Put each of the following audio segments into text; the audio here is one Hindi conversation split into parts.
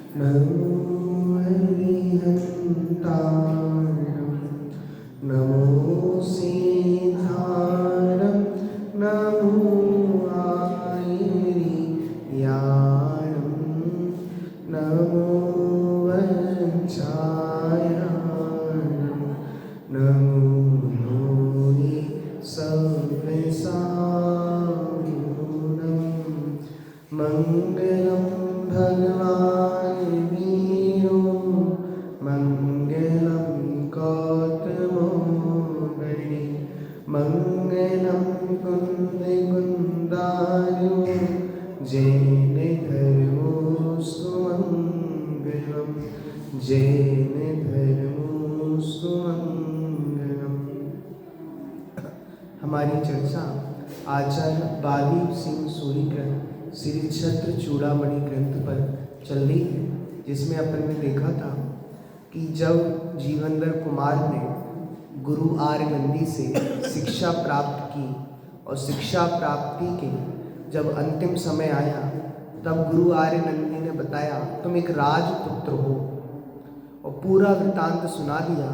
नमो हरिहन्तारं नमो सिद्धारं नमो आयर्याणं नमो वञ्चायाणं नमो हि सव्यसायुनं मङ्गलं भगवान् वीरो मङ्गलं गौतमो गणे मङ्गलं कुन्दकुन्दारो जैन धर्मोऽस्तु मङ्गलं जैन धर्मोऽस्तु मङ्गलम्। हमारी चर्चा आचार्य बालीव सिंह सूरी ग्रंथ श्री छत्र चूड़ामणि ग्रंथ पर चल रही है, जिसमें अपन ने देखा था कि जब जीवनधर कुमार ने गुरु आर्य नंदी से शिक्षा प्राप्त की और शिक्षा प्राप्ति के जब अंतिम समय आया, तब गुरु आर्य नंदी ने बताया तुम एक राजपुत्र हो, और पूरा वृतांत सुना दिया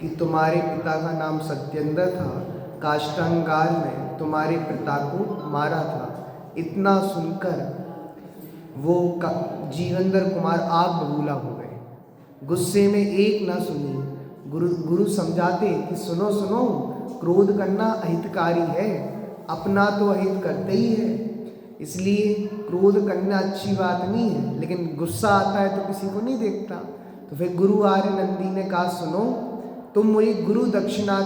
कि तुम्हारे पिता का नाम सत्येंद्र था, काष्ठांगार ने तुम्हारे पिता को मारा था। इतना सुनकर वो जीवनधर कुमार आग बबूला हो गए, गुस्से में एक ना सुनी। गुरु समझाते कि सुनो सुनो, क्रोध करना अहितकारी है, अपना तो अहित करते ही है, इसलिए क्रोध करना अच्छी बात नहीं है, लेकिन गुस्सा आता है तो किसी को नहीं देखता। तो फिर गुरु आर्य नंदी ने कहा सुनो, तुम मुझे गुरु दक्षिणा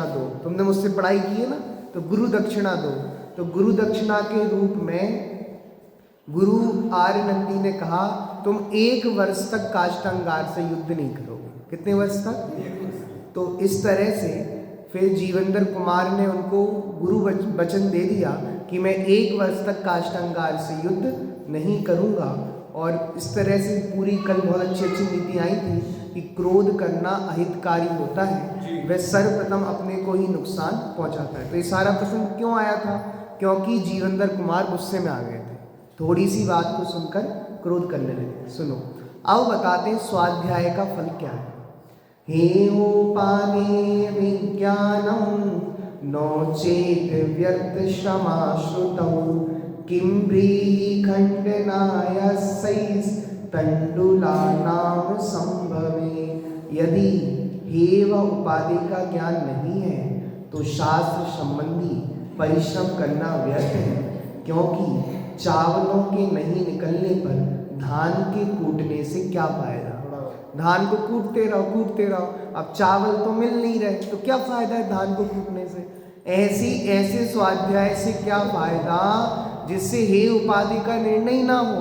दो, तुमने मुझसे पढ़ाई की है ना, तो गुरु दक्षिणा दो। तो गुरु दक्षिणा के रूप में गुरु आर्य नंदी ने कहा तुम 1 वर्ष तक काष्ठांगार से युद्ध नहीं करोगे। कितने वर्ष तक? तो इस तरह से फिर जीवनधर कुमार ने उनको गुरु वचन दे दिया कि मैं 1 वर्ष तक काष्ठांगार से युद्ध नहीं करूँगा। और इस तरह से पूरी कल बहुत अच्छी अच्छी नीति आई थी कि क्रोध करना अहितकारी होता है, वह सर्वप्रथम अपने को ही नुकसान पहुंचाता है। तो ये सारा प्रसंग क्यों आया था? क्योंकि जीवनधर कुमार गुस्से में आ गए थे, थोड़ी सी बात को सुनकर क्रोध करने लगे। सुनो, अब बताते हैं स्वाध्याय का फल क्या है। हेमोपाने विज्ञानम नोचेत व्यर्थ श्रमाश्रुतौ किं व्रीहि खंडनायसैस्तंडुलानाम संभवे। यदि हेव उपाधि का ज्ञान नहीं है तो शास्त्र संबंधी परिश्रम करना व्यर्थ है, क्योंकि चावलों के नहीं निकलने पर धान के कूटने से क्या फायदा। धान को कूटते रहो, अब चावल तो मिल नहीं रहे, तो क्या फायदा है धान को कूटने से। ऐसे स्वाध्याय से क्या फायदा जिससे हे उपाधि का निर्णय ना हो।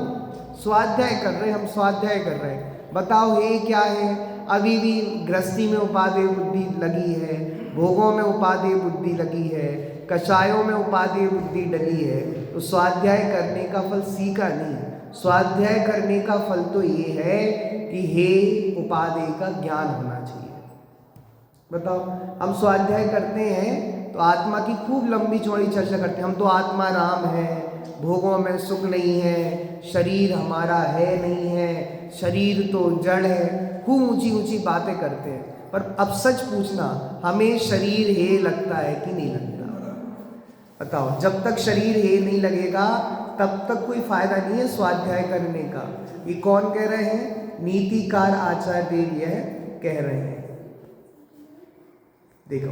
स्वाध्याय कर रहे, हम स्वाध्याय कर रहे हैं, बताओ हे क्या है। अभी भी गृहस्थी में उपादेय बुद्धि लगी है, भोगों में उपादेय बुद्धि लगी है, कषायों में उपादेय बुद्धि डली है। तो स्वाध्याय करने का फल सीखा नहीं, स्वाध्याय करने का फल तो ये है कि हे उपादेय का ज्ञान होना चाहिए। बताओ, हम स्वाध्याय करते हैं तो आत्मा की खूब लंबी चौड़ी चर्चा करते हैं, हम तो आत्मा राम है, भोगों में सुख नहीं है, शरीर हमारा है नहीं है, शरीर तो जड़ है, खूब ऊंची ऊंची बातें करते हैं। पर अब सच पूछना, हमें शरीर है लगता है कि नहीं लगता? बताओ, जब तक शरीर है नहीं लगेगा तब तक कोई फायदा नहीं है स्वाध्याय करने का। ये कौन कह रहे हैं? नीतिकार आचार्य देव यह कह रहे हैं। देखो,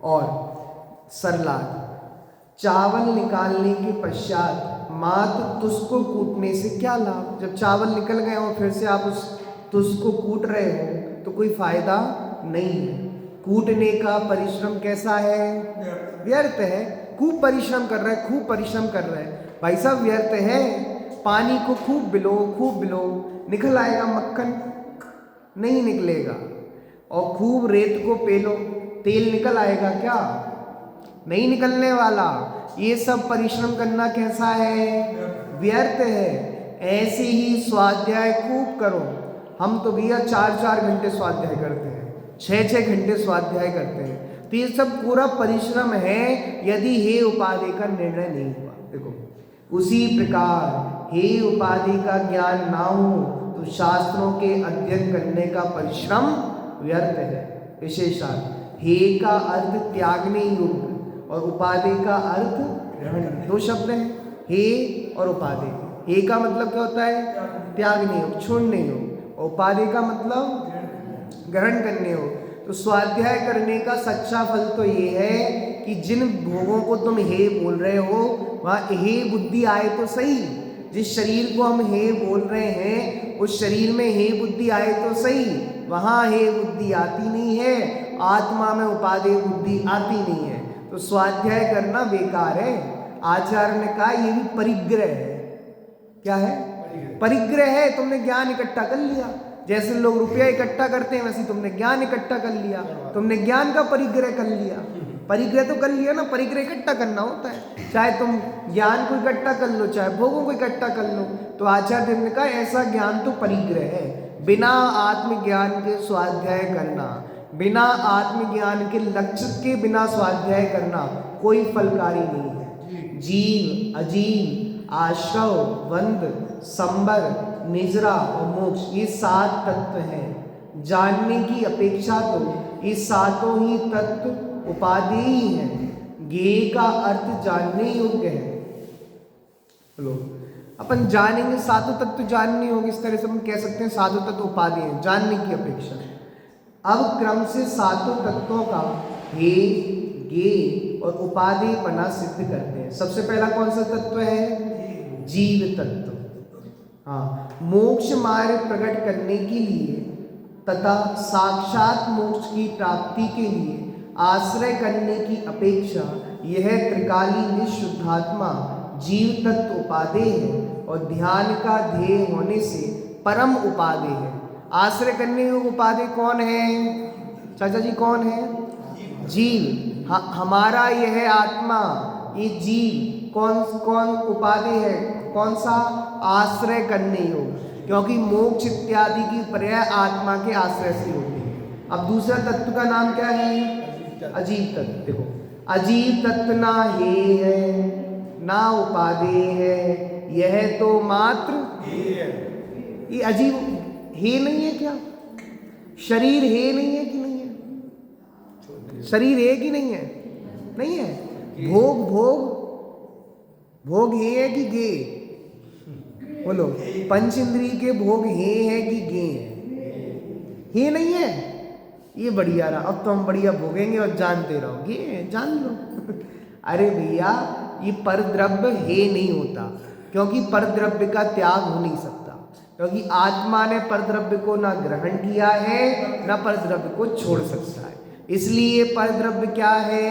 और सरलाद, चावल निकालने के पश्चात मात्र तुस को कूटने से क्या लाभ। जब चावल निकल गए और फिर से आप उस तुस को कूट रहे हो तो कोई फायदा नहीं है। कूटने का परिश्रम कैसा है? व्यर्थ है। खूब परिश्रम कर रहे हैं भाई साहब, व्यर्थ है। पानी को खूब बिलो, निकल आएगा मक्खन? नहीं निकलेगा। और खूब रेत को पेलो, तेल निकल आएगा क्या? नहीं निकलने वाला। ये सब परिश्रम करना कैसा है? व्यर्थ है। ऐसे ही स्वाध्याय खूब करो। हम तो भैया 4-4 घंटे स्वाध्याय करते हैं, 6-6 घंटे स्वाध्याय करते हैं। तो ये सब पूरा परिश्रम है यदि हे उपाधि का निर्णय नहीं हुआ। देखो, उसी प्रकार हे उपाधि का ज्ञान ना हो तो तो शास्त्रों के अध्ययन करने का परिश्रम व्यर्थ है। विशेषार्थ हे का अर्थ त्यागने योग्य और उपादेय का अर्थ ग्रहण। दो शब्द हैं, हे और उपादेय। हे का मतलब क्या होता है? त्यागने योग, छोड़ने योग, और उपादेय का मतलब ग्रहण करने योग। तो स्वाध्याय करने का सच्चा फल तो ये है कि जिन भोगों को तुम हे बोल रहे हो वहाँ हे बुद्धि आए तो सही। जिस शरीर को हम हे बोल रहे हैं उस शरीर में हे बुद्धि आए तो सही, वहाँ हे बुद्धि आती नहीं है, आत्मा में उपादेय बुद्धि आती नहीं है। तो स्वाध्याय करना बेकार है। आचार्य ने कहा ये भी परिग्रह है। क्या है? परिग्रह है। तुमने ज्ञान इकट्ठा कर लिया, जैसे लोग रुपया इकट्ठा करते हैं वैसे तुमने ज्ञान इकट्ठा कर लिया, तुमने ज्ञान का परिग्रह कर लिया। परिग्रह तो कर लिया ना, परिग्रह इकट्ठा करना होता है। चाहे तुम ज्ञान को इकट्ठा कर लो, चाहे भोगों को इकट्ठा कर लो। तो आचार्य देव ने कहा ऐसा ज्ञान तो परिग्रह है। बिना आत्मज्ञान के स्वाध्याय करना, बिना आत्मज्ञान के लक्ष्य के बिना स्वाध्याय करना कोई फलकारी नहीं है। जीव, अजीव, आश्रव, बंध, संबर, निजरा और मोक्ष, ये 7 तत्व हैं। जानने की अपेक्षा तो ये सातों ही तत्व उपादेय ही हैं। ज्ञेय का अर्थ जानने योग्य है। बोलो, अपन जानेंगे, सातों तत्व जानने होंगे, इस तरह से हम कह सकते हैं सातों तत्व उपादेय हैं जानने की अपेक्षा। अब क्रम से सातों तत्वों का हे, ज्ञेय और उपादेय पना सिद्ध करते हैं। सबसे पहला कौन सा तत्व है? जीव तत्व। हाँ, मोक्ष मार्ग प्रकट करने के लिए तथा साक्षात मोक्ष की प्राप्ति के लिए आश्रय करने की अपेक्षा यह त्रिकालीन शुद्धात्मा जीव तत्व उपादेय है और ध्यान का ध्येय होने से परम उपादेय है। आश्रय करने योग्य उपादेय कौन है? चाचा जी कौन है? जीव। हमारा यह आत्मा, ये जीव कौन उपादेय है? कौन सा? आश्रय करने योग्य, क्योंकि मोक्ष इत्यादि की पर्याय आत्मा के आश्रय से होती है। अब दूसरा तत्व का नाम क्या है? अजीव तत्व। देखो, अजीव तत्व ना हे है ना उपादेय है, यह तो मात्र ये अजीव हे नहीं है क्या? शरीर हे नहीं है कि नहीं है? शरीर है कि नहीं है? नहीं है। भोग हे है कि गे? बोलो, पंच इंद्रिय के भोग हे है कि गे है? हे नहीं है। ये बढ़िया रहा, अब तो हम बढ़िया भोगेंगे और जानते रहोगे, जान लो। अरे भैया, ये परद्रव्य हे नहीं होता, क्योंकि परद्रव्य का त्याग हो नहीं सकता, क्योंकि आत्मा ने परद्रव्य को ना ग्रहण किया है ना परद्रव्य को छोड़ सकता है। इसलिए परद्रव्य क्या है?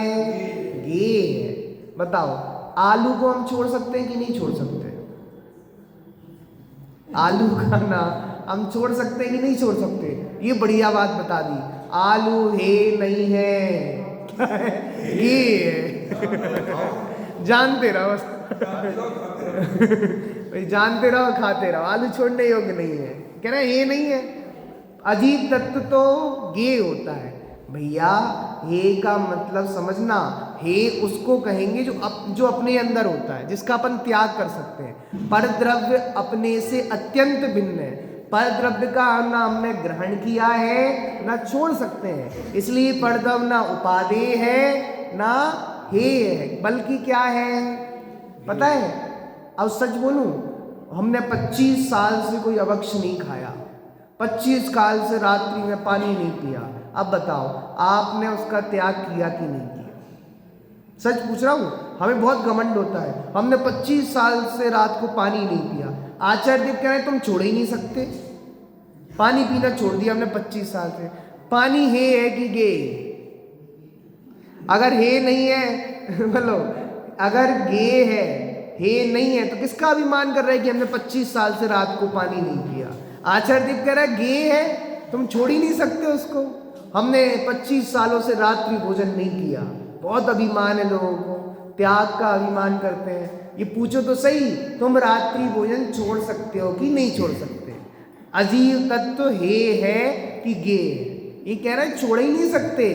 ये है। बताओ, आलू को हम छोड़ सकते हैं कि नहीं छोड़ सकते? आलू का ना हम छोड़ सकते हैं कि नहीं छोड़ सकते? ये बढ़िया बात बता दी। आलू हे नहीं है, क्या है? ये है। जानते रहो बस। भाई जानते रहो, खाते रहो। आलू छोड़ने योग्य नहीं है, कह रहे ये नहीं है। अजीव तत्व तो ये होता है भैया। हे का मतलब समझना, हे उसको कहेंगे जो अपने अंदर होता है, जिसका अपन त्याग कर सकते हैं। परद्रव्य अपने से अत्यंत भिन्न है। परद्रव्य का ना हमने ग्रहण किया है ना छोड़ सकते हैं, इसलिए परद्रव्य ना उपादेय है ना हे है, बल्कि क्या है पता है? अब सच बोलूं, हमने 25 साल से कोई अभक्ष नहीं खाया, 25 साल से रात्रि में पानी नहीं पिया। अब बताओ, आपने उसका त्याग किया कि नहीं किया? सच पूछ रहा हूँ। हमें बहुत घमंड होता है, हमने 25 साल से रात को पानी नहीं पिया। आचार्य देव कह रहे तुम छोड़ ही नहीं सकते, पानी पीना छोड़ दिया हमने 25 साल से। पानी हे है कि गे? अगर हे नहीं है बोलो, अगर गे है, हे नहीं है, तो किसका अभिमान कर रहे हैं कि हमने 25 साल से रात को पानी नहीं पिया? आचार्य देव कह रहा है गे है, तुम छोड़ ही नहीं सकते उसको। हमने 25 सालों से रात्रि भोजन नहीं किया। बहुत अभिमान है लोगों को, त्याग का अभिमान करते हैं। ये पूछो तो सही, तुम रात्रि भोजन छोड़ सकते हो कि नहीं छोड़ सकते? अजीव तत्व हे है कि गे? ये कह रहे छोड़ ही नहीं सकते।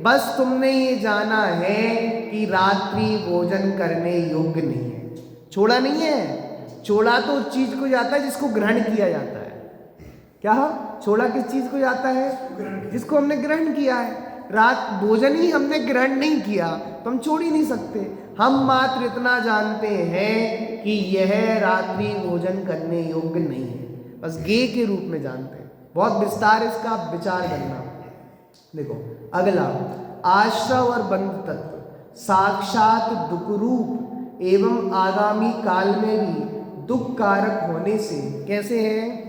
बस तुमने ये जाना है कि रात्रि भोजन करने योग्य नहीं है। छोड़ा नहीं है। छोड़ा तो उस चीज को जाता है जिसको ग्रहण किया जाता है। क्या छोड़ा किस चीज को जाता है? जिसको हमने ग्रहण किया है। रात भोजन ही हमने ग्रहण नहीं किया तो हम छोड़ ही नहीं सकते। हम मात्र इतना जानते हैं कि यह रात्रि भोजन करने योग्य नहीं है, बस गे के रूप में जानते हैं। बहुत विस्तार इसका विचार करना। देखो अगला, आश्रव और बंध तत्व साक्षात दुख रूप एवं आगामी काल में भी दुख कारक होने से कैसे हैं?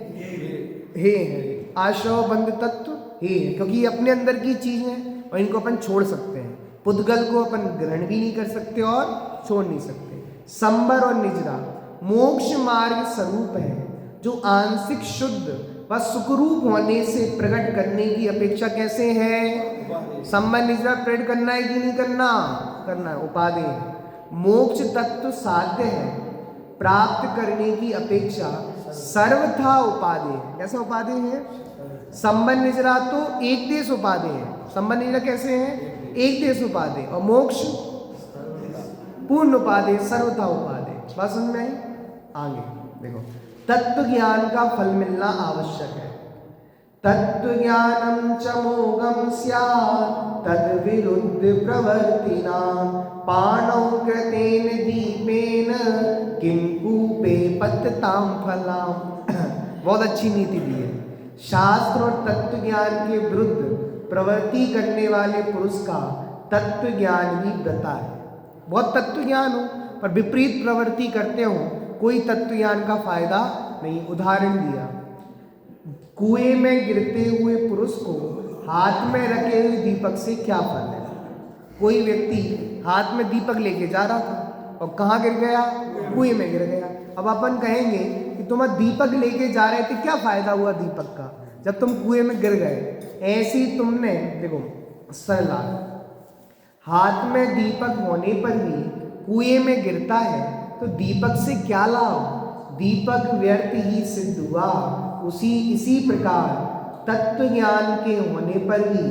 हे है। आश्रव बंध तत्व हे है, क्योंकि ये अपने अंदर की चीज है और इनको अपन छोड़ सकते हैं। पुद्गल को अपन ग्रहण भी नहीं कर सकते और छोड़ नहीं सकते। संबर और निजरा मोक्ष मार्ग स्वरूप है, जो आंशिक शुद्ध व सुखरूप होने से प्रकट करने की अपेक्षा कैसे है? संबर निजरा प्रकट करना है कि नहीं करना? करना है, उपादेय है। मोक्ष तत्व साध्य है, प्राप्त करने की अपेक्षा सर्वथा उपादेय है। कैसा उपादेय है? संबर निजरा तो एक देश उपादेय है। संबर निजरा कैसे है? एक देश उपादेय, और मोक्ष पूर्ण उपादेय, सर्वथा उपादेय। बात समझ में आई? आगे देखो, तत्व ज्ञान का फल मिलना आवश्यक है। तत्व ज्ञानम च मोगम स्यात् तद विरुद्ध प्रवर्तिना पाणौ कृतेन दीपेन किं कूपे पतताम फलाम। बहुत अच्छी नीति दी है। शास्त्र और तत्व ज्ञान के विरुद्ध प्रवृत्ति करने वाले पुरुष का तत्व ज्ञान भी गता है। बहुत तत्व ज्ञान हो पर विपरीत प्रवृत्ति करते हो, कोई तत्व ज्ञान का फायदा नहीं। उदाहरण दिया, कुएं में गिरते हुए पुरुष को हाथ में रखे हुए दीपक से क्या फल है? कोई व्यक्ति हाथ में दीपक लेके जा रहा था और कहाँ गिर गया? कुएं में गिर गया। अब अपन कहेंगे कि तुम दीपक लेके जा रहे थे, क्या फायदा हुआ दीपक का जब तुम कुएं में गिर गए? ऐसी तुमने देखो सरला, हाथ में दीपक होने पर भी कुएं में गिरता है तो दीपक से क्या लाभ? दीपक व्यर्थ ही सिद्ध हुआ। इसी प्रकार तत्व ज्ञान के होने पर भी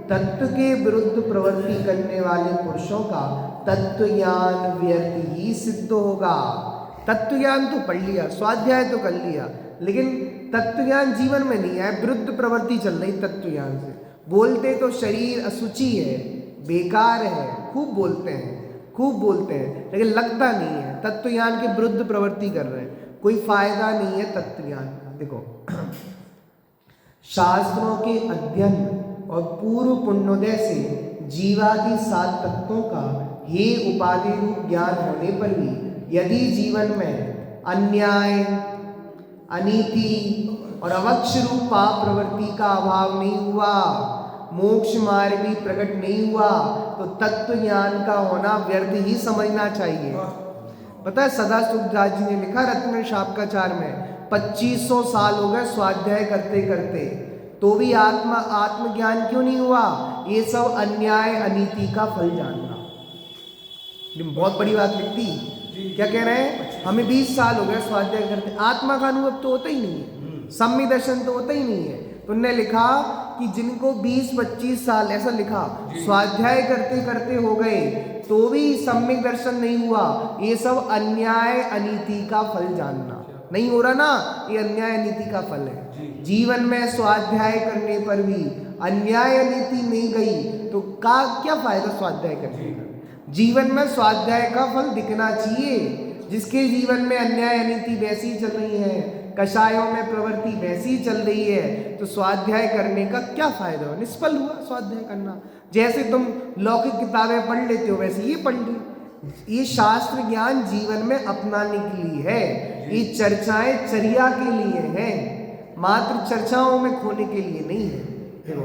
तत्व के विरुद्ध प्रवृत्ति करने वाले पुरुषों का तत्व ज्ञान व्यर्थ ही सिद्ध होगा। तत्व ज्ञान तो पढ़ लिया, स्वाध्याय तो कर लिया, लेकिन तत्व ज्ञान जीवन में नहीं है। विरुद्ध प्रवृत्ति चल रही तत्व ज्ञान से। बोलते तो शरीर अशुचि है, बेकार है, खूब बोलते हैं, लेकिन लगता नहीं है। तत्व ज्ञान के विरुद्ध प्रवृत्ति कर रहे हैं, कोई फायदा नहीं है तत्व ज्ञान का। देखो शास्त्रों के अध्ययन और पूर्व पुण्योदय से जीवादि 7 तत्वों का हे उपाधि रूप ज्ञान होने पर भी यदि जीवन में अन्याय, अनीति और अवक्ष रूप पाप प्रवृत्ति का अभाव नहीं हुआ, मोक्ष मार्ग भी प्रकट नहीं हुआ, तो तत्व ज्ञान का होना व्यर्थ ही समझना चाहिए। पता है सदा सुखदास जी ने लिखा रत्न शापकाचार में, 2500 साल हो गए स्वाध्याय करते करते तो भी आत्मज्ञान क्यों नहीं हुआ? ये सब अन्याय अनीति का फल जानना। बहुत बड़ी बात लिखती। क्या कह रहे हैं? हमें 20 साल हो गए स्वाध्याय करते, आत्मा का अनुभव तो होता ही नहीं है, सम्यक दर्शन तो होता ही नहीं है। तो उन्होंने लिखा कि जिनको 20-25 साल, ऐसा लिखा, स्वाध्याय करते करते हो गए तो भी सम्यक दर्शन नहीं हुआ, ये सब अन्याय अनीति का फल जानना। नहीं हो रहा ना, ये अन्याय अनीति का फल है। जीवन में स्वाध्याय करने पर भी अन्याय अनीति नहीं गई तो क्या फायदा स्वाध्याय करने का? जीवन में स्वाध्याय का फल दिखना चाहिए। जिसके जीवन में अन्याय अनीति वैसी चल रही है, कषायों में प्रवृत्ति वैसी चल रही है, तो स्वाध्याय करने का क्या फायदा हो? निष्फल हुआ स्वाध्याय करना। जैसे तुम लौकिक किताबें पढ़ लेते हो वैसे ये पढ़ ली। ये शास्त्र ज्ञान जीवन में अपनाने के लिए है, ये चर्चाएं चर्या के लिए हैं, मात्र चर्चाओं में खोने के लिए नहीं है। देखो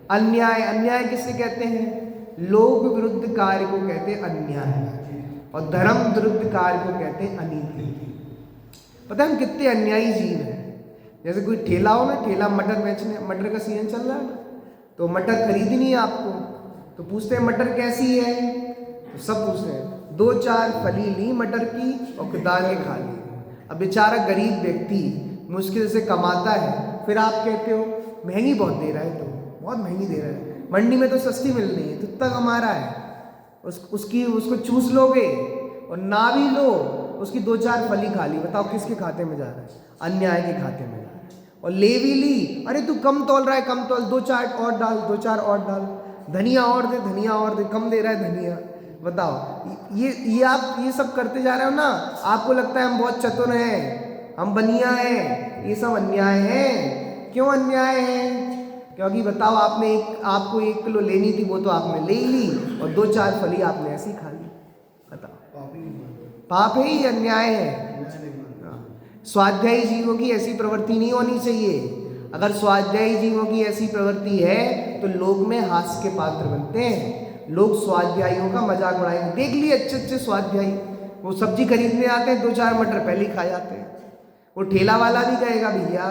अन्याय किसे कहते हैं? लोक विरुद्ध कार्य को कहते हैं अन्याय, और धर्म विरुद्ध कार्य को कहते हैं अनीति। पता है हम कितने अन्यायी जीव हैं। जैसे कोई ठेला हो ना, ठेला मटर बेचने, मटर का सीजन चल रहा है ना, तो मटर खरीदनी है आपको, तो पूछते हैं मटर कैसी है? तो सब पूछते हैं, 2-4 फली ली मटर की और दाल के खा ली। अब बेचारा गरीब व्यक्ति मुश्किल से कमाता है, फिर आप कहते हो महंगी बहुत दे रहा है, तो बहुत महंगी दे रहा है, मंडी में तो सस्ती मिल रही है, तो इतना कमा रहा है, उसको चूस लोगे और ना भी लो, उसकी 2-4 फली खा ली, बताओ किसके खाते में जा रहा है? अन्याय के खाते में जा रहा है। और ले भी ली, अरे तू कम तोल रहा है, कम तोल, 2-4 और डाल, 2-4 और डाल, धनिया और दे, धनिया और दे, कम दे रहा है धनिया। बताओ, ये आप ये सब करते जा रहे हो ना, आपको लगता है हम बहुत चतुर हैं, हम बनिया हैं, ये सब अन्याय है। क्यों अन्याय है? क्योंकि बताओ, आपको 1 किलो लेनी थी, वो तो आपने ले ली, और 2-4 फली आपने ऐसी खा ली। बताओ, पाप है ही, अन्याय है। स्वाध्यायी जीवों की ऐसी प्रवृत्ति नहीं होनी चाहिए। अगर स्वाध्यायी जीवों की ऐसी प्रवृत्ति है तो लोग में हास्य के पात्र बनते हैं, लोग स्वाध्यायियों का मजाक उड़ाएंगे। देख लिए अच्छे स्वाध्यायी, वो सब्जी खरीदने आते हैं, 2-4 मटर पहले ही खा जाते हैं। वो ठेला वाला भी कहेगा, भैया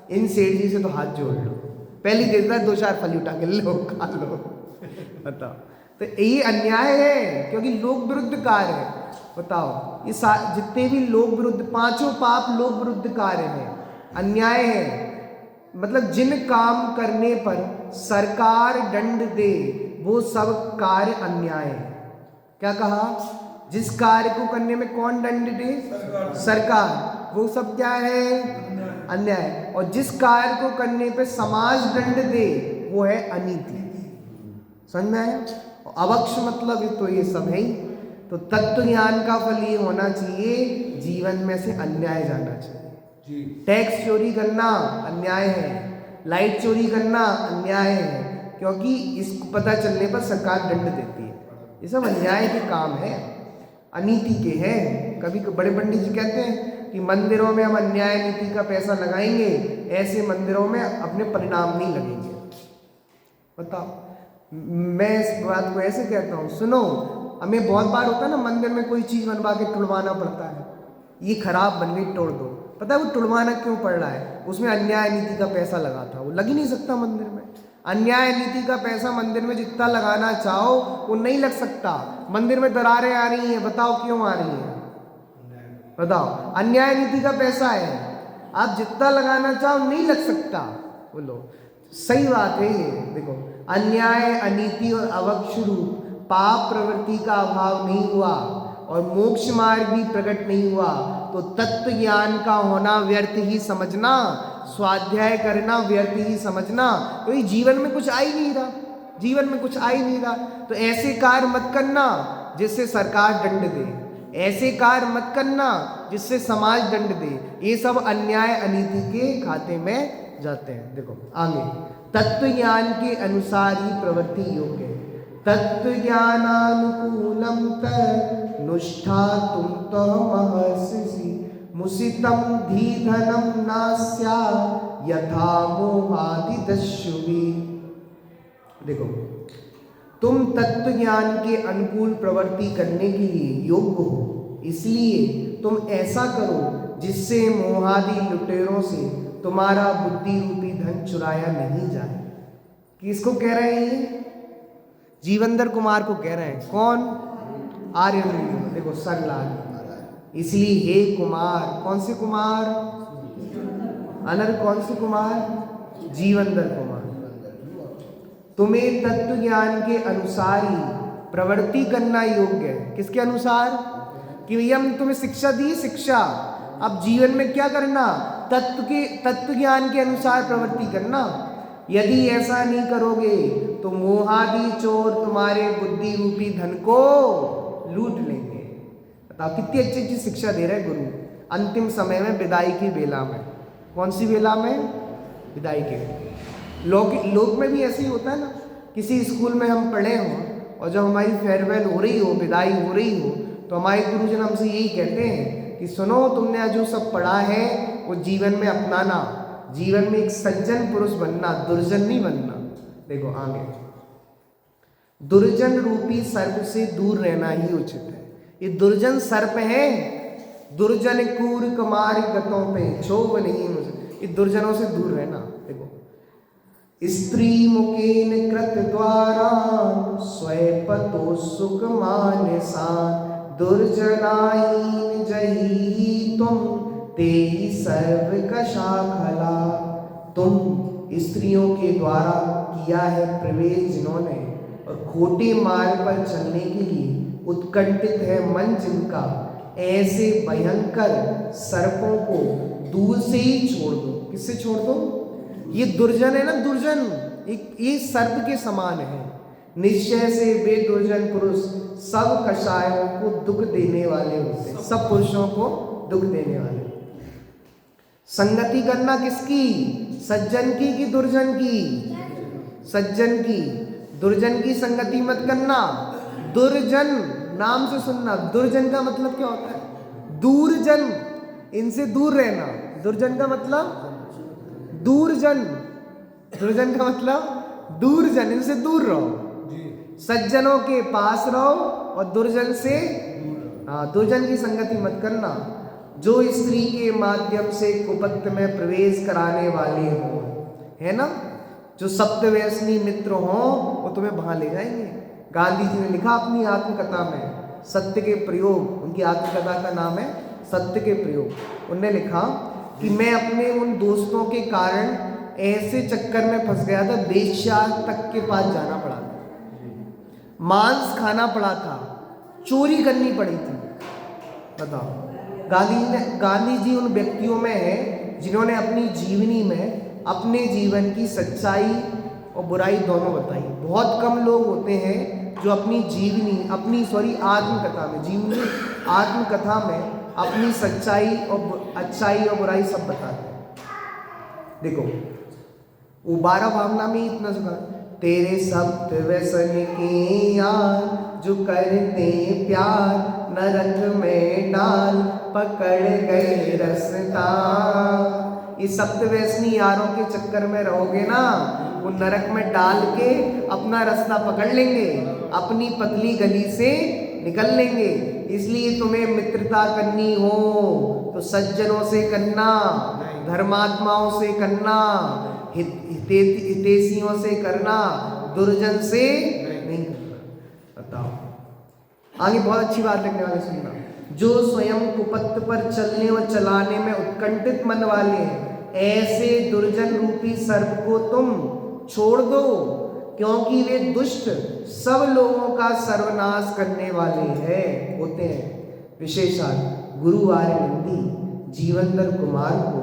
इन सेठ जी से तो हाथ जोड़ लो, पहले ही देता है 2-4 फली उठा के, लो खा लो। बताओ, तो ये अन्याय है, क्योंकि लोक विरुद्ध कार्य है। बताओ, ये जितने भी लोक विरुद्ध, 5 पाप लोक विरुद्ध कार्य हैं, अन्याय है। मतलब जिन काम करने पर सरकार दंड दे वो सब कार्य अन्याय है। क्या कहा? जिस कार्य को करने में कौन दंड दे? सरकार, वो सब क्या है? अन्याय। और जिस कार्य को करने पे समाज दंड दे वो है अनीति। समझ में आया? अवक्ष मतलब तो ये सब है ही। तो तत्व ज्ञान का फल ये होना चाहिए, जीवन में से अन्याय जाना चाहिए। टैक्स चोरी करना अन्याय है, लाइट चोरी करना अन्याय है, क्योंकि इसको पता चलने पर सरकार दंड देती है। ये सब अन्याय के काम है, अनीति के हैं। कभी बड़े पंडित जी कहते हैं कि मंदिरों में हम अन्याय नीति का पैसा लगाएंगे, ऐसे मंदिरों में अपने परिणाम नहीं लगेंगे। बताओ, मैं इस बात को ऐसे कहता हूँ, सुनो, हमें बहुत बार होता है ना, मंदिर में कोई चीज़ बनवा के टुड़वाना पड़ता है, ये खराब बन गई, तोड़ दो। पता है वो टुड़वाना क्यों पड़ रहा है? उसमें अन्याय नीति का पैसा लगा था, वो लग ही नहीं सकता मंदिर में। अन्याय नीति का पैसा मंदिर में जितना लगाना चाहो वो नहीं लग सकता। मंदिर में दरारें आ रही हैं, बताओ क्यों आ रही हैं? बताओ, अन्याय नीति का पैसा है, आप जितना लगाना चाहो नहीं लग सकता। बोलो, सही बात है ये। देखो, अन्याय, अनीति और अवक्ष रूप पाप प्रवृत्ति का अभाव नहीं हुआ और मोक्ष मार्ग भी प्रकट नहीं हुआ तो तत्व ज्ञान का होना व्यर्थ ही समझना, स्वाध्याय करना व्यर्थ ही समझना। तो ये जीवन में कुछ आ ही नहीं रहा, जीवन में कुछ आ ही नहीं रहा। तो ऐसे कार्य मत करना जिससे सरकार दंड दे, ऐसे कार्य मत करना जिससे समाज दंड दे। ये सब अन्याय अनीति के खाते में जाते हैं। देखो आगे, तत्व ज्ञान के अनुसार ही प्रवृत्ति योग्य है। तत्व ज्ञानानुकूलम तनुष्ठा तुम तो महर्षि मुसितम धीधनम नास्या यथा मोहादि दस्युभी। देखो, तुम तत्व ज्ञान के अनुकूल प्रवृत्ति करने के लिए योग्य हो, इसलिए तुम ऐसा करो जिससे मोहादि लुटेरों से तुम्हारा बुद्धि रूपी धन चुराया नहीं जाए। किसको कह रहे हैं ये? जीवंदर कुमार को कह रहे हैं। कौन? आर्यन। देखो, सरलाल। इसलिए हे कुमार, कौन से कुमार? अनर कौन से कुमार? जीवंदर कुमार। तुम्हें तत्व ज्ञान के अनुसार ही प्रवृत्ति करना योग्य है। किसके अनुसार? कि भैया हमने तुम्हें शिक्षा दी, शिक्षा, अब जीवन में क्या करना? तत्व ज्ञान के अनुसार प्रवृत्ति करना। यदि ऐसा नहीं करोगे तो मोहादि चोर तुम्हारे बुद्धि रूपी धन को लूट लेंगे। बताओ, कितनी अच्छी अच्छी शिक्षा दे रहे गुरु अंतिम समय में, विदाई की बेला में। कौन सी बेला में? विदाई के। लोक में भी ऐसे ही होता है ना, किसी स्कूल में हम पढ़े हों और जब हमारी फेयरवेल हो रही हो, विदाई हो रही हो, तो हमारे गुरुजन हमसे यही कहते हैं कि सुनो, तुमने जो सब पढ़ा है वो जीवन में अपनाना, जीवन में एक सज्जन पुरुष बनना, दुर्जन नहीं बनना। देखो आगे, दुर्जन रूपी सर्प से दूर रहना ही उचित है। ये दुर्जन सर्प है, दुर्जन कूर कुमार गतों पे क्षोभ नहीं, ये दुर्जनों से दूर रहना। देखो, स्त्री मुकेन कृत द्वारा स्वयपतो सुख मानसा दुर्जनाहीन जही तुम तेई सर्व कशा खला। तुम स्त्रियों के द्वारा किया है प्रवेश जिन्होंने और खोटे मार्ग पर चलने के लिए उत्कंठित है मन जिनका, ऐसे भयंकर सर्पों को दूर से ही छोड़ दो। किससे छोड़ दो? ये दुर्जन है ना, दुर्जन ये सर्प के समान है। निश्चय से वे दुर्जन पुरुष सब कषायों को दुख देने वाले होते हैं, सब पुरुषों को दुख देने वाले। संगति करना किसकी? सज्जन की कि दुर्जन की? सज्जन की। दुर्जन की संगति मत करना। दुर्जन नाम से सुनना, दुर्जन का मतलब क्या होता है? दूरजन, इनसे दूर रहना। दुर्जन का मतलब दूरजन, दुर्जन का मतलब दूरजन, इनसे दूर रहो। सज्जनों के पास रहो और दुर्जन से दुर्जन की संगति मत करना। जो स्त्री के माध्यम से कुपथ में प्रवेश कराने वाले हो, है ना, जो सप्तव्यसनी मित्र हो, वो तुम्हें वहां ले जाएंगे। गांधी जी ने लिखा अपनी आत्मकथा में सत्य के प्रयोग, उनकी आत्मकथा का नाम है सत्य के प्रयोग। उनने लिखा कि मैं अपने उन दोस्तों के कारण ऐसे चक्कर में फंस गया था, वेश्या तक के पास जाना पड़ा था, मांस खाना पड़ा था, चोरी करनी पड़ी थी। बताओ, गांधी जी उन व्यक्तियों में हैं जिन्होंने अपनी जीवनी में अपने जीवन की सच्चाई और बुराई दोनों बताई। बहुत कम लोग होते हैं जो अपनी आत्मकथा में, जीवनी आत्मकथा में अपनी सच्चाई और अच्छाई और बुराई सब बताते हैं। देखो, वो 12 भावना में इतना सुना, तेरे सप्त व्यसन के यार जो करते प्यार, नरक में डाल पकड़ गए रस्ता। ये सप्तव्यसनी यारों के चक्कर में रहोगे ना, वो नरक में डाल के अपना रास्ता पकड़ लेंगे, अपनी पतली गली से निकल लेंगे। इसलिए तुम्हें मित्रता करनी हो तो सज्जनों से करना, धर्मात्माओं से करना, हितैषियों से करना, दुर्जन से नहीं करना। बताओ, आगे बहुत अच्छी बात लिखने वाले, सुनना। जो स्वयं कुपथ पर चलने और चलाने में उत्कंठित मन वाले हैं, ऐसे दुर्जन रूपी सर्प को तुम छोड़ दो, क्योंकि वे दुष्ट सब लोगों का सर्वनाश करने वाले हैं होते हैं। विशेषात गुरु आर्यनंदी जीवनधर कुमार को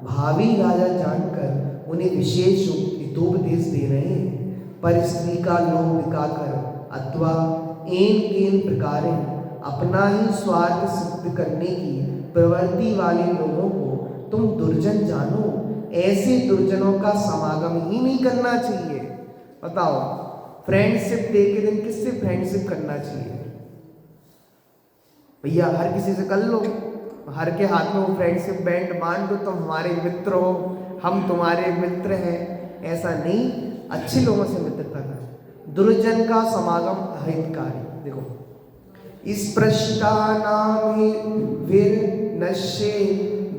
भावी राजा जानकर उन्हें विशेष हितोपदेश दे रहे हैं। पर स्त्री का लोभ दिखाकर अथवा एन केन प्रकार अपना ही स्वार्थ सिद्ध करने की प्रवृत्ति वाले लोगों को तुम दुर्जन जानो। ऐसे दुर्जनों का समागम ही नहीं करना चाहिए। बताओ, फ्रेंडशिप डे के दिन किससे फ्रेंडशिप करना चाहिए? भैया हर किसी से कर लो, हर के हाथ में वो फ्रेंडशिप बैंड बांध दो, तुम हमारे मित्र हो, हम तुम्हारे मित्र हैं। ऐसा नहीं, अच्छे लोगों से मित्रता कर। दुर्जन का समागम अहितकारी। देखो, इस प्रष्टानामि वीर नश्ये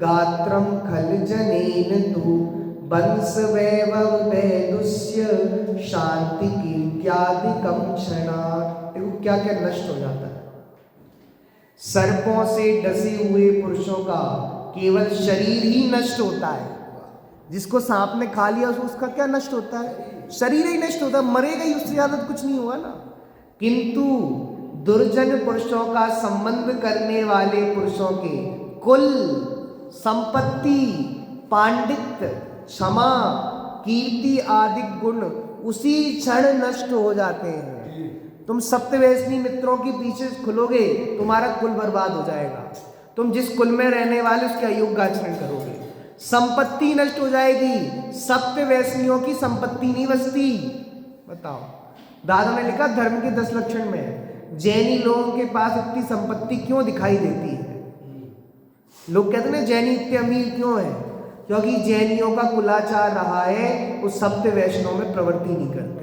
गात्रम खल जनेन तु वंश वैभव वैदुष्य शांति कीर्त्यादिकम क्षणात्। देखो क्या क्या नष्ट हो जाता है। सर्पों से डसे हुए पुरुषों का केवल शरीर ही नष्ट होता है। जिसको सांप ने खा लिया उसका क्या नष्ट होता है? शरीर ही नष्ट होता है, मरेगा ही, उससे ज्यादा कुछ नहीं हुआ ना। किंतु दुर्जन पुरुषों का संबंध करने वाले पुरुषों के कुल, संपत्ति, पांडित्य, क्षमा, कीर्ति आदि गुण उसी क्षण नष्ट हो जाते हैं। तुम सप्तव्यसनी मित्रों के पीछे खुलोगे, तुम्हारा कुल बर्बाद हो जाएगा। तुम जिस कुल में रहने वाले उसके अयोग्य आचरण करोगे, संपत्ति नष्ट हो जाएगी। सप्तव्यसनियों की संपत्ति नहीं बचती। बताओ, दादा ने लिखा धर्म के 10 लक्षण में जैनी लोगों के पास इतनी संपत्ति क्यों दिखाई देती है? लोग कहते हैं जैनी इतने अमीर क्यों है? क्योंकि जैनियों का कुलाचार रहा है, उस सप्त वैष्णव में प्रवृत्ति नहीं करते।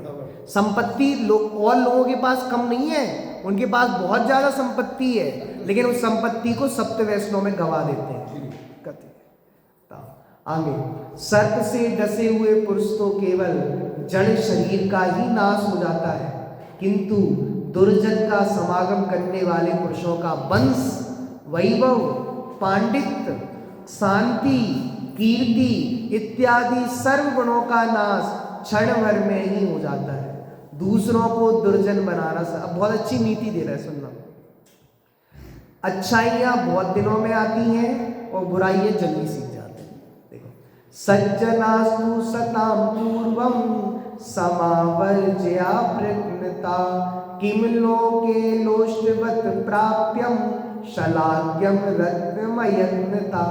संपत्ति और लोगों के पास कम नहीं है, उनके पास बहुत ज्यादा संपत्ति है, लेकिन उस संपत्ति को सप्त वैष्णव में गवा देते हैं। आगे, सर्प से डसे हुए पुरुष तो केवल जड़ शरीर का ही नाश हो जाता है, किंतु दुर्जन का समागम करने वाले पुरुषों का वंश, वैभव, पांडित्य, शांति, कीर्ति इत्यादि सर्व गुणों का नाश क्षण भर में ही हो जाता है। दूसरों को दुर्जन बनाना। अब बहुत अच्छी नीति दे रहा है, सुनना। अच्छाइयाँ बहुत दिनों में आती हैं और बुराइयाँ जल्दी सीख जाते हैं। सज्जनास्तु सतां पूर्वं समावर्ज्या प्रज्ञता किम लोके लोष्टवत् प्राप्यम शलाक्यम रत्नमयत्नता।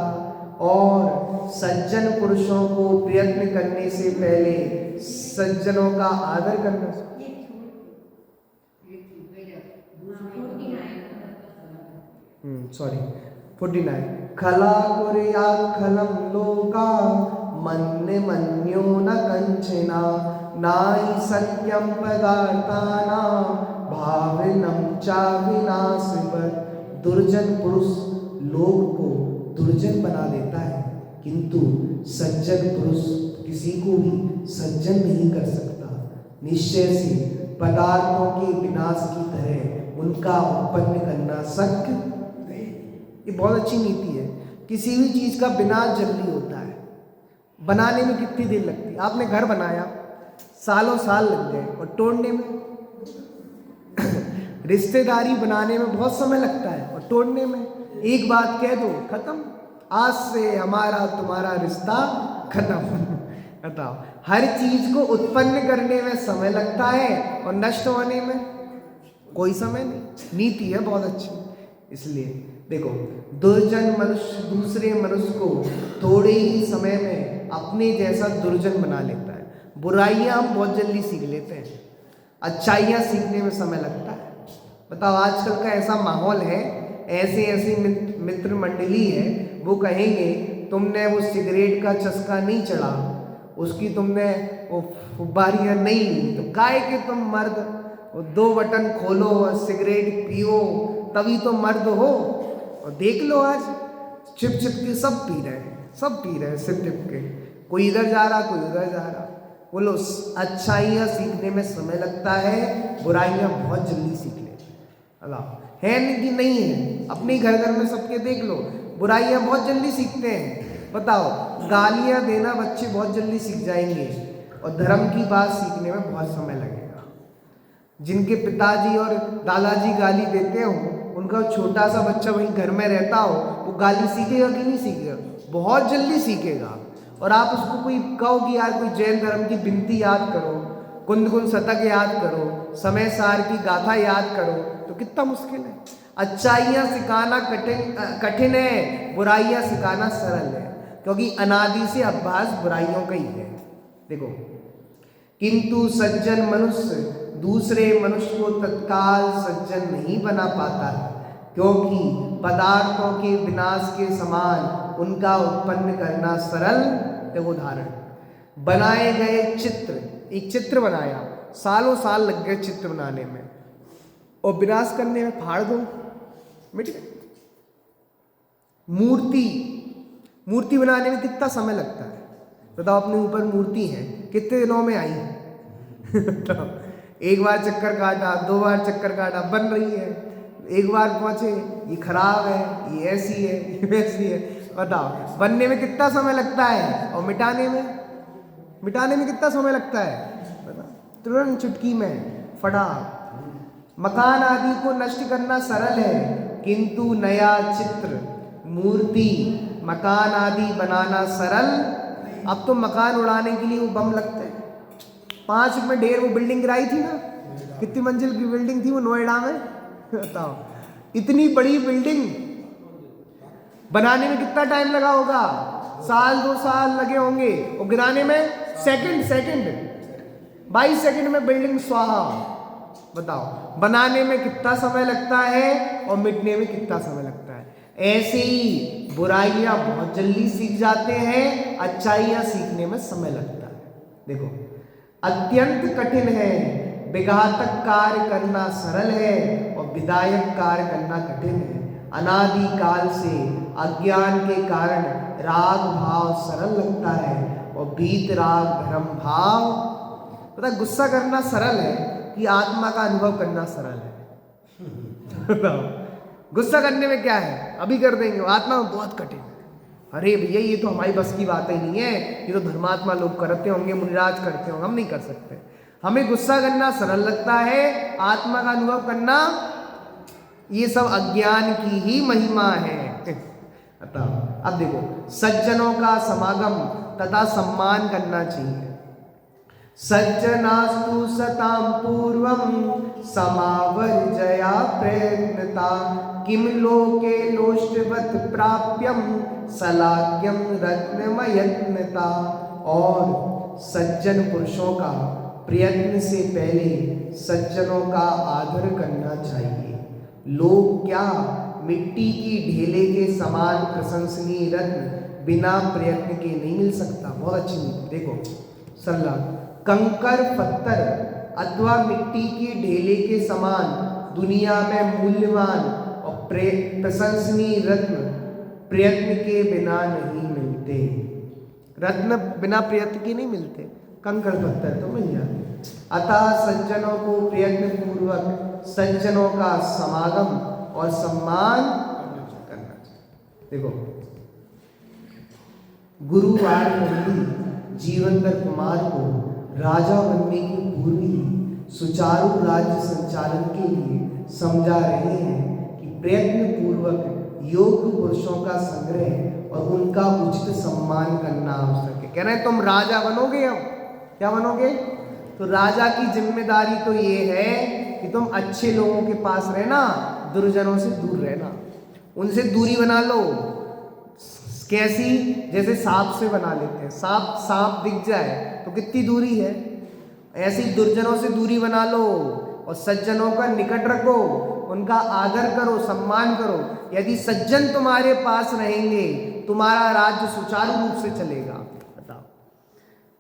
और सज्जन पुरुषों को प्रयत्न करने से पहले सज्जनों का आदर करना। सॉरी 49 खला कुर्यात् खलं लोका मन्ये मन्यो न कंचना नाहि सत्यं पदार्थानां भाविनं च विनाशिवत्। दुर्जन पुरुष लोग को दुर्जन बना देता है, किंतु सज्जन पुरुष किसी को भी सज्जन नहीं कर सकता। निश्चय से पदार्थों के विनाश की तरह उनका उत्पन्न करना शक्य नहीं। ये बहुत अच्छी नीति है। किसी भी चीज का विनाश जल्दी होता है। बनाने में कितनी देर लगती है? आपने घर बनाया, सालों साल लग गए, और तोड़ने में रिश्तेदारी बनाने में बहुत समय लगता है, और तोड़ने में एक बात कह दो खत्म, आज से हमारा तुम्हारा रिश्ता खत्म। बताओ, हर चीज को उत्पन्न करने में समय लगता है और नष्ट होने में कोई समय नहीं। नीति है बहुत अच्छी। इसलिए देखो, दुर्जन मनुष्य दूसरे मनुष्य को थोड़े ही समय में अपने जैसा दुर्जन बना लेता है। बुराइयां हम बहुत जल्दी सीख लेते हैं, अच्छाइयां सीखने में समय लगता है। बताओ, आजकल का ऐसा माहौल है, ऐसे ऐसे मित्र मंडली है, वो कहेंगे तुमने वो सिगरेट का चस्का नहीं चढ़ा, उसकी तुमने वो फुब्बारियाँ नहीं ली, तो काहे के तुम मर्द 2 बटन खोलो और सिगरेट पियो, तभी तो मर्द हो। और देख लो आज छिप छिप के सब पी रहे हैं, सब पी रहे हैं सिप टिप के, कोई इधर जा रहा कोई उधर जा रहा। बोलो, अच्छाइयाँ सीखने में समय लगता है, बुराइयाँ बहुत जल्दी सीख लेते हैं। है कि नहीं है? अपने घर घर में सबके देख लो, बुराइयां बहुत जल्दी सीखते हैं। बताओ, गालियां देना बच्चे बहुत जल्दी सीख जाएंगे, और धर्म की बात सीखने में बहुत समय लगेगा। जिनके पिताजी और दादाजी गाली देते हो, उनका छोटा सा बच्चा वहीं घर में रहता हो, वो गाली सीखेगा कि नहीं सीखेगा? बहुत जल्दी सीखेगा। और आप उसको कोई कहो कि यार कोई जैन धर्म की बिनती याद करो, कुंद कुंद शतक याद करो, समय सार की गाथा याद करो, तो कितना मुश्किल है। अच्छाइयाँ सिखाना कठिन है, बुराइयाँ सिखाना सरल है, क्योंकि अनादि से अभ्यास बुराइयों का ही है। देखो, किंतु सज्जन मनुष्य दूसरे मनुष्य को तत्काल सज्जन नहीं बना पाता है, क्योंकि पदार्थों के विनाश के समान उनका उत्पन्न करना सरल। देखो उदाहरण, बनाए गए चित्र, एक चित्र बनाया, सालों साल लग गए चित्र बनाने में, और विनाश करने में फाड़ दो, मिट गए। मूर्ति बनाने में कितना समय लगता है? बताओ, अपने ऊपर मूर्ति है, कितने दिनों में आई? एक बार चक्कर काटा, 2 बार चक्कर काटा, बन रही है। एक बार पहुंचे, ये खराब है, ये ऐसी है, ये वैसी है। बताओ, बनने में कितना समय लगता है, और मिटाने में कितना समय लगता है? बताओ, तुरंत चुटकी में फटा। मकान आदि को नष्ट करना सरल है, किंतु नया चित्र, मूर्ति, मकान आदि बनाना सरल। अब तो मकान उड़ाने के लिए वो बम लगते हैं। 5 में ढेर वो बिल्डिंग गिराई थी ना, कितनी मंजिल की बिल्डिंग थी वो नोएडा में? बताओ, इतनी बड़ी बिल्डिंग बनाने में कितना टाइम लगा होगा? 1-2 साल लगे होंगे, और गिराने में सेकंड 22 सेकंड में बिल्डिंग स्वाहा। बताओ, बनाने में कितना समय लगता है और मिटने में कितना समय लगता है। ऐसे ही बुराइयां बहुत जल्दी सीख जाते हैं, अच्छाइयां सीखने में समय लगता है। देखो, अत्यंत कठिन है, विघातक कार्य करना सरल है, और विदायक कार्य करना कठिन है। अनादि काल से अज्ञान के कारण राग भाव सरल लगता है, और बीत राग धर्म भाव। पता, गुस्सा करना सरल है कि आत्मा का अनुभव करना सरल है? गुस्सा करने में क्या है, अभी कर देंगे, आत्मा में बहुत कठिन। अरे भैया, ये तो हमारी बस की बात ही नहीं है, ये तो धर्मात्मा लोग करते होंगे, मुनिराज करते होंगे, हम नहीं कर सकते। हमें गुस्सा करना सरल लगता है, आत्मा का अनुभव करना, ये सब अज्ञान की ही महिमा है। अब देखो, सज्जनों का समागम तथा सम्मान करना चाहिए। सज्जनास्तु सतां पूर्वं समावर्जया प्रयत्नता किम लोके लोष्टवत् प्राप्यम सलाक्यम रत्नमयत्नता। और सज्जन पुरुषों का प्रयत्न से पहले सज्जनों का आदर करना चाहिए। लोग क्या मिट्टी की ढेले के समान प्रशंसनीय रत्न बिना प्रयत्न के नहीं मिल सकता। बहुत अच्छी देखो सलाह, कंकर पत्थर अथवा मिट्टी की ढेले के समान दुनिया में मूल्यवान और प्रशंसनीय रत्न प्रयत्न के बिना नहीं मिलते। रत्न बिना प्रयत्न के नहीं मिलते, कंकड़ पत्थर तो मिल जाते। अतः सज्जनों को प्रयत्न पूर्वक सज्जनों का समागम और सम्मान करना चाहिए। देखो गुरुवार पंडित जीवनधर कुमार को राजा बनने के पूर्व ही सुचारू राज्य संचालन के लिए समझा रहे हैं कि प्रयत्न पूर्वक योग्य पुरुषों का संग्रह और उनका उचित सम्मान करना आवश्यक है। कह रहे हैं तुम राजा बनोगे, अब क्या बनोगे? तो राजा की जिम्मेदारी तो ये है कि तुम अच्छे लोगों के पास रहना, दुर्जनों से दूर रहना, उनसे दूरी बना लो। कैसी? जैसे सांप से बना लेते हैं। सांप दिख जाए तो कितनी दूरी है, ऐसी दुर्जनों से दूरी बना लो और सज्जनों का निकट रखो, उनका आदर करो, सम्मान करो। यदि सज्जन तुम्हारे पास रहेंगे तुम्हारा राज्य सुचारू रूप से चलेगा। बताओ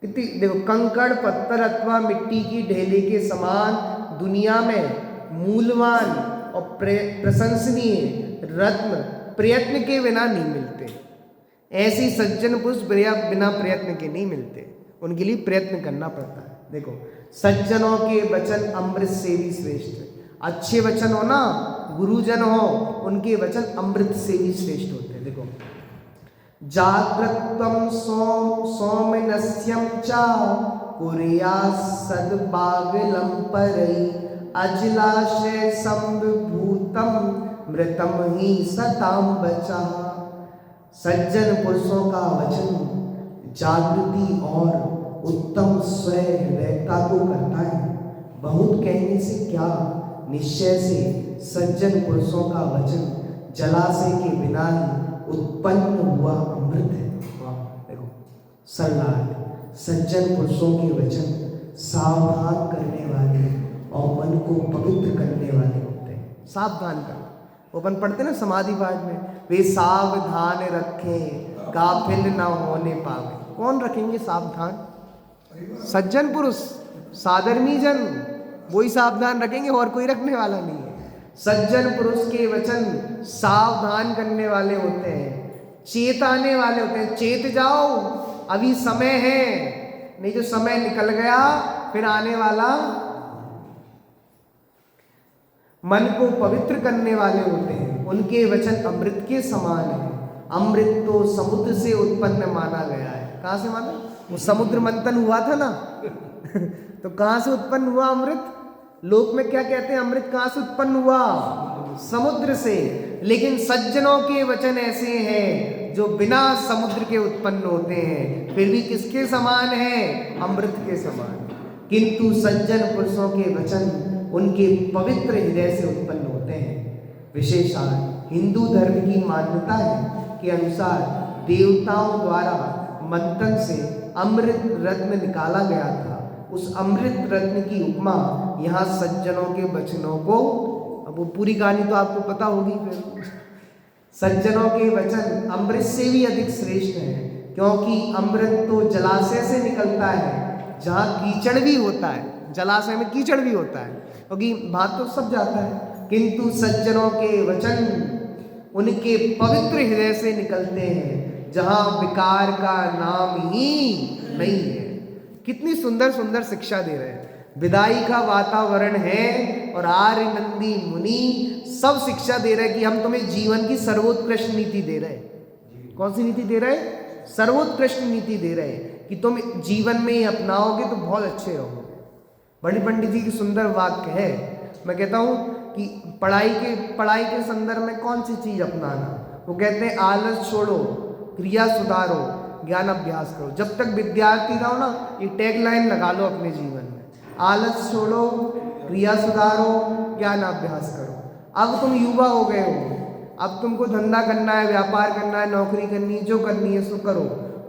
कितनी, देखो कंकड़ पत्थर अथवा मिट्टी की ढेले के समान दुनिया में मूल्यवान और प्रशंसनीय रत्न प्रयत्न के बिना नहीं मिलते। ऐसी सज्जन पुरुष बिना प्रयत्न के नहीं मिलते, उनके लिए प्रयत्न करना पड़ता है। देखो सज्जनों के वचन अमृत से भी श्रेष्ठ। अच्छे वचन हो ना, गुरुजन हो, उनके वचन अमृत से भी श्रेष्ठ होते हैं। देखो जागृत्वं सौमनस्यं च कुर्यात् सद्भागलं परै अजलाशय संविभूतं मृतं ही सतां वचः। सज्जन पुरुषों का वचन जागृति और उत्तम स्वयं को करता है। बहुत कहने से क्या, निश्चय से सज्जन पुरुषों का वचन जलाशय के बिना ही उत्पन्न हुआ अमृत है। देखो सरलाट, सज्जन पुरुषों के वचन सावधान करने वाले और मन को पवित्र करने वाले होते हैं। सावधान करना, वो अपन पढ़ते ना समाधि पाठ में, वे सावधान रखें गाफिल न होने पावे। कौन रखेंगे सावधान? सज्जन पुरुष, साधर्मी जन, वही सावधान रखेंगे, और कोई रखने वाला नहीं है। सज्जन पुरुष के वचन सावधान करने वाले होते हैं, चेताने वाले होते हैं। चेत जाओ, अभी समय है, नहीं तो समय निकल गया फिर आने वाला। मन को पवित्र करने वाले होते हैं, उनके वचन अमृत के समान है। अमृत तो समुद्र से उत्पन्न माना गया है। कहाँ से माना? वो समुद्र मंथन हुआ था ना तो कहाँ से उत्पन्न हुआ अमृत? लोक में क्या कहते हैं, अमृत कहाँ से उत्पन्न हुआ? समुद्र से। लेकिन सज्जनों के वचन ऐसे हैं जो बिना समुद्र के उत्पन्न होते हैं, फिर भी किसके समान है? अमृत के समान। किंतु सज्जन पुरुषों के वचन उनके पवित्र हृदय से उत्पन्न होते हैं। विशेषात हिंदू धर्म की मान्यता है के अनुसार देवताओं द्वारा मंथन से अमृत रत्न निकाला गया था। उस अमृत रत्न की उपमा यहाँ सज्जनों के वचनों को, अब वो पूरी कहानी तो आपको पता होगी। फिर सज्जनों के वचन अमृत से भी अधिक श्रेष्ठ है, क्योंकि अमृत तो जलाशय से निकलता है जहाँ कीचड़ भी होता है। जलाशय में कीचड़ भी होता है, क्योंकि भात तो सब जाता है। किंतु सज्जनों के वचन उनके पवित्र हृदय से निकलते हैं जहाँ विकार का नाम ही नहीं है। कितनी सुंदर सुंदर शिक्षा दे रहे हैं। विदाई का वातावरण है और आर्य नंदी मुनि सब शिक्षा दे रहे हैं कि हम तुम्हें जीवन की सर्वोत्कृष्ट नीति दे रहे हैं। कौन सी नीति दे रहे हैं? सर्वोत्कृष्ट नीति दे रहे हैं कि तुम जीवन में ही अपनाओगे तो बहुत अच्छे रहोगे। बड़ी पंडित जी की सुंदर वाक्य है। मैं कहता हूँ कि पढ़ाई के संदर्भ में कौन सी चीज अपनाना? वो कहते हैं आलस छोड़ो, क्रिया सुधारो, ज्ञान अभ्यास करो। जब तक विद्यार्थी रहो ना, ये टैगलाइन लगा लो अपने जीवन में, आलस छोड़ो, क्रिया सुधारो, ज्ञान अभ्यास करो। अब तुम युवा हो गए हो, अब तुमको धंधा करना है, व्यापार करना है, नौकरी करनी है, जो करनी है सो करो।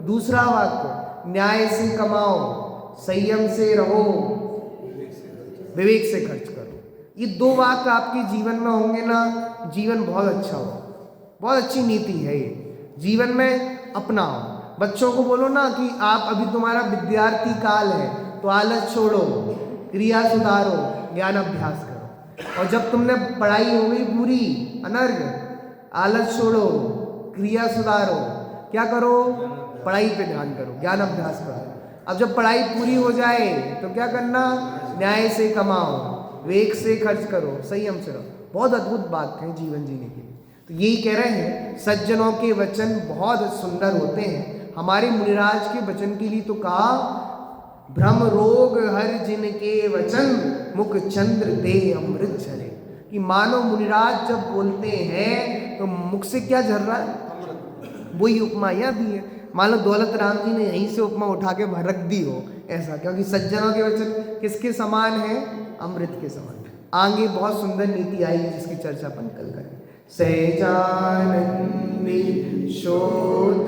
दूसरा वाक्य, न्याय से कमाओ, संयम से रहो, विवेक से खर्च करो। ये दो वाक्य आपके जीवन में होंगे ना, जीवन बहुत अच्छा हो। बहुत अच्छी नीति है ये, जीवन में अपनाओ। बच्चों को बोलो ना कि आप अभी तुम्हारा विद्यार्थी काल है, तो आलस छोड़ो, क्रिया सुधारो, ज्ञान अभ्यास करो। और जब तुमने पढ़ाई हो गई पूरी अनर्घ, आलस छोड़ो, क्रिया सुधारो, क्या करो, पढ़ाई पे ध्यान करो, ज्ञान अभ्यास करो। अब जब पढ़ाई पूरी हो जाए तो क्या करना, न्याय से कमाओ, विवेक से खर्च करो, संयम से रहो। बहुत अद्भुत बात है जीवन जीने के लिए। तो यही कह रहे हैं, सज्जनों के वचन बहुत सुंदर होते हैं। हमारे मुनिराज के वचन के लिए तो कहा, भ्रम रोग हर जिनके वचन, मुख चंद्र दे अमृत झरे। कि मानो मुनिराज जब बोलते हैं तो मुख से क्या झर रहा है, वही उपमा यह भी है। मान लो दौलत राम जी ने यहीं से उपमा उठा के रख दी हो ऐसा, क्योंकि सज्जनों के वचन किसके समान है, अमृत के समान। आगे बहुत सुंदर नीति आई है जिसकी चर्चा अपन कल करें। सहजानंदी शोध